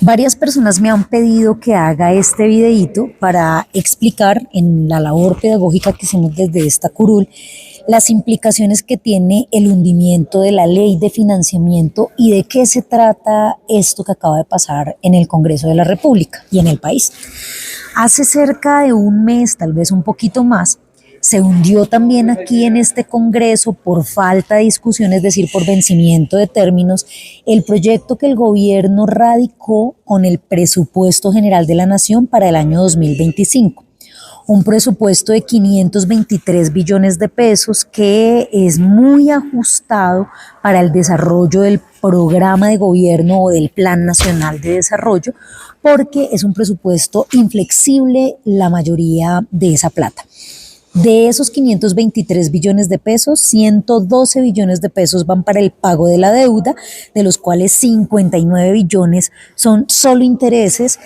Varias personas me han pedido que haga este videíto para explicar en la labor pedagógica que hacemos desde esta curul las implicaciones que tiene el hundimiento de la ley de financiamiento y de qué se trata esto que acaba de pasar en el Congreso de la República y en el país. Hace cerca de un mes, tal vez un poquito más, se hundió también aquí en este Congreso por falta de discusión, es decir, por vencimiento de términos, el proyecto que el gobierno radicó con el presupuesto general de la Nación para el año 2025. Un presupuesto de 523 billones de pesos que es muy ajustado para el desarrollo del programa de gobierno o del Plan Nacional de Desarrollo, porque es un presupuesto inflexible la mayoría de esa plata. De esos 523 billones de pesos, 112 billones de pesos van para el pago de la deuda, de los cuales 59 billones son solo intereses,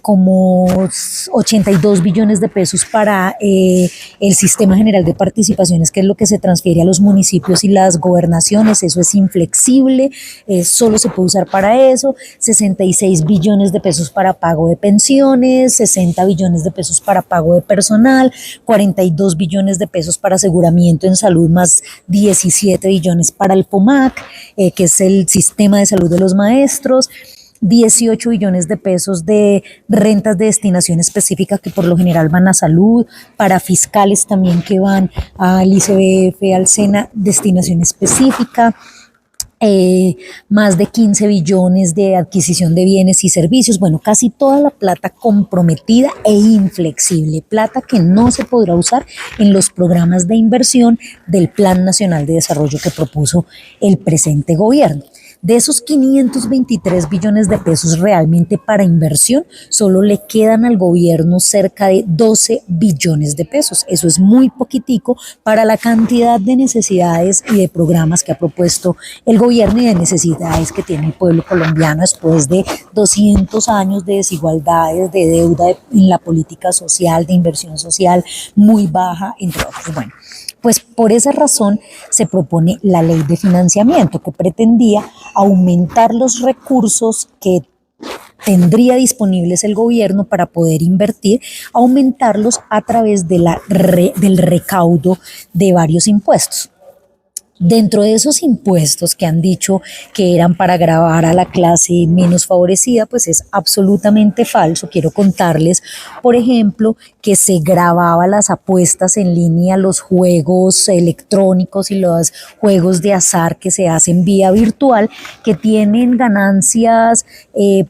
como 82 billones de pesos para el Sistema General de Participaciones, que es lo que se transfiere a los municipios y las gobernaciones. Eso es inflexible, solo se puede usar para eso. 66 billones de pesos para pago de pensiones, 60 billones de pesos para pago de personal, 42 billones de pesos para aseguramiento en salud, más 17 billones para el POMAC, que es el sistema de salud de los maestros, 18 billones de pesos de rentas de destinación específica que por lo general van a salud, para fiscales también que van al ICBF, al SENA, destinación específica. Más de 15 billones de adquisición de bienes y servicios, bueno, casi toda la plata comprometida e inflexible, plata que no se podrá usar en los programas de inversión del Plan Nacional de Desarrollo que propuso el presente gobierno. De esos 523 billones de pesos realmente para inversión, solo le quedan al gobierno cerca de 12 billones de pesos. Eso es muy poquitico para la cantidad de necesidades y de programas que ha propuesto el gobierno y de necesidades que tiene el pueblo colombiano después de 200 años de desigualdades, de deuda en la política social, de inversión social muy baja, entre otros. Bueno, pues por esa razón se propone la ley de financiamiento que pretendía aumentar los recursos que tendría disponibles el gobierno para poder invertir, aumentarlos a través de del recaudo de varios impuestos. Dentro de esos impuestos que han dicho que eran para gravar a la clase menos favorecida, pues es absolutamente falso. Quiero contarles, por ejemplo, que se grababa las apuestas en línea, los juegos electrónicos y los juegos de azar que se hacen vía virtual, que tienen ganancias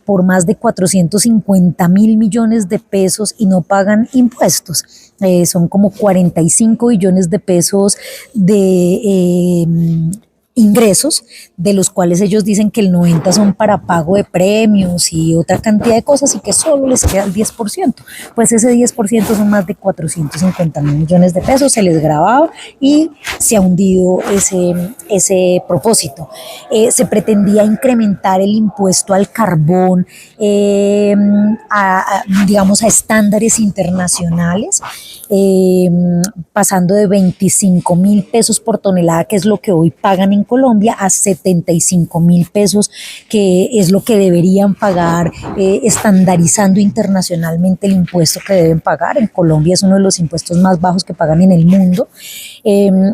por más de 450.000 millones de pesos y no pagan impuestos. Son como 45 billones de pesos de ingresos, de los cuales ellos dicen que el 90 son para pago de premios y otra cantidad de cosas y que solo les queda el 10%. Pues ese 10% son más de 450.000 millones de pesos, se les grababa y se ha hundido ese propósito. Se pretendía incrementar el impuesto al carbón, digamos, a estándares internacionales, pasando de 25.000 pesos por tonelada, que es lo que hoy pagan en Colombia, a 75.000 pesos, que es lo que deberían pagar, estandarizando internacionalmente el impuesto que deben pagar. En Colombia es uno de los impuestos más bajos que pagan en el mundo.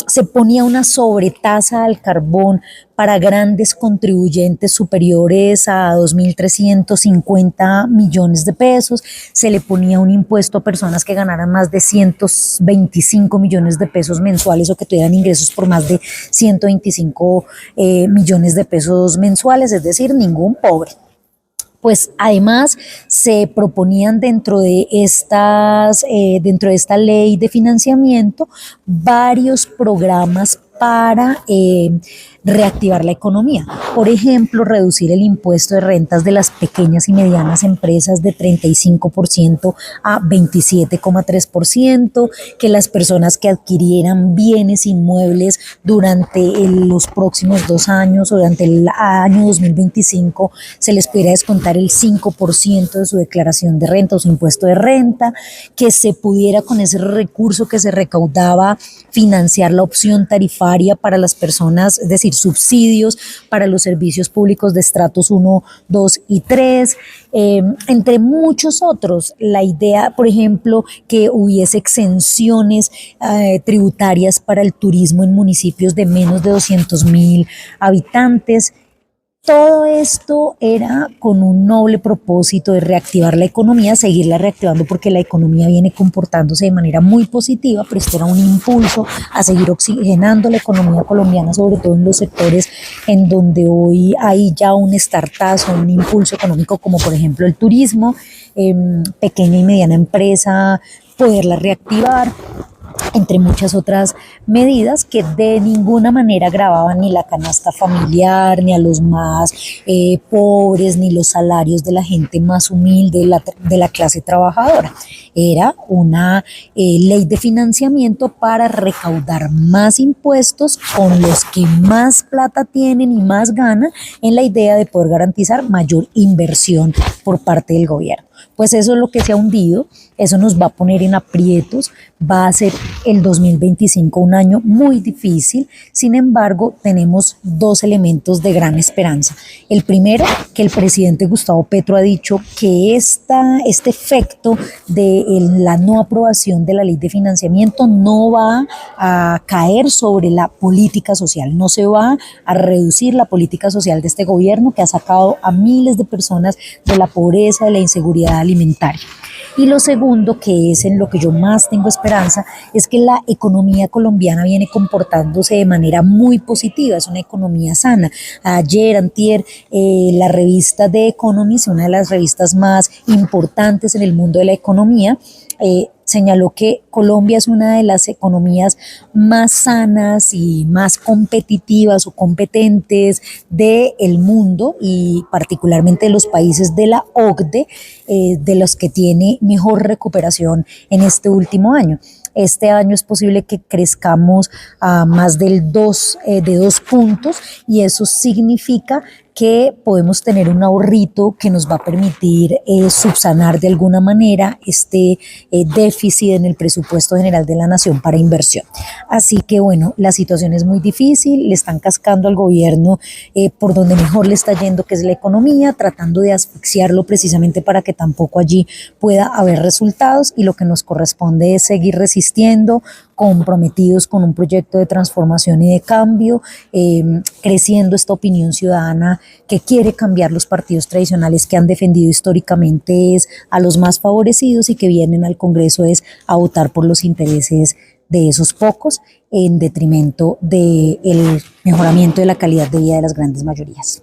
Se ponía una sobretasa al carbón para grandes contribuyentes superiores a 2.350 millones de pesos, se le ponía un impuesto a personas que ganaran más de 125 millones de pesos mensuales o que tuvieran ingresos por más de 125 millones de pesos mensuales, es decir, ningún pobre. Pues además se proponían dentro de esta ley de financiamiento varios programas para reactivar la economía. Por ejemplo, reducir el impuesto de rentas de las pequeñas y medianas empresas de 35% a 27,3%, que las personas que adquirieran bienes inmuebles durante los próximos 2 años o durante el año 2025 se les pudiera descontar el 5% de su declaración de renta o su impuesto de renta, que se pudiera con ese recurso que se recaudaba financiar la opción tarifaria para las personas, es decir, introducir subsidios para los servicios públicos de estratos 1, 2 y 3, entre muchos otros. La idea, por ejemplo, que hubiese exenciones tributarias para el turismo en municipios de menos de 200.000 habitantes. Todo esto era con un noble propósito de reactivar la economía, seguirla reactivando porque la economía viene comportándose de manera muy positiva, pero esto era un impulso a seguir oxigenando la economía colombiana, sobre todo en los sectores en donde hoy hay ya un startazo, un impulso económico como por ejemplo el turismo, pequeña y mediana empresa, poderla reactivar, entre muchas otras medidas que de ninguna manera gravaban ni la canasta familiar, ni a los más pobres, ni los salarios de la gente más humilde, de la clase trabajadora. Era una ley de financiamiento para recaudar más impuestos con los que más plata tienen y más ganan, en la idea de poder garantizar mayor inversión por parte del gobierno. Pues eso es lo que se ha hundido, eso nos va a poner en aprietos, va a ser el 2025 un año muy difícil. Sin embargo, tenemos dos elementos de gran esperanza. El primero, que el presidente Gustavo Petro ha dicho que este efecto de la no aprobación de la ley de financiamiento no va a caer sobre la política social, no se va a reducir la política social de este gobierno que ha sacado a miles de personas de la pobreza, de la inseguridad alimentaria. Y lo segundo, que es en lo que yo más tengo esperanza, es que la economía colombiana viene comportándose de manera muy positiva, es una economía sana. Ayer, antier, la revista The Economist, una de las revistas más importantes en el mundo de la economía, señaló que Colombia es una de las economías más sanas y más competitivas o competentes del mundo, y particularmente de los países de la OCDE, de los que tiene mejor recuperación en este último año. Este año es posible que crezcamos a más de 2 puntos, y eso significa que podemos tener un ahorrito que nos va a permitir subsanar de alguna manera este déficit en el presupuesto general de la nación para inversión. Así que bueno, la situación es muy difícil, le están cascando al gobierno por donde mejor le está yendo, que es la economía, tratando de asfixiarlo precisamente para que tampoco allí pueda haber resultados, y lo que nos corresponde es seguir resistiendo, comprometidos con un proyecto de transformación y de cambio, creciendo esta opinión ciudadana que quiere cambiar los partidos tradicionales que han defendido históricamente es a los más favorecidos, y que vienen al Congreso es a votar por los intereses de esos pocos en detrimento del mejoramiento de la calidad de vida de las grandes mayorías.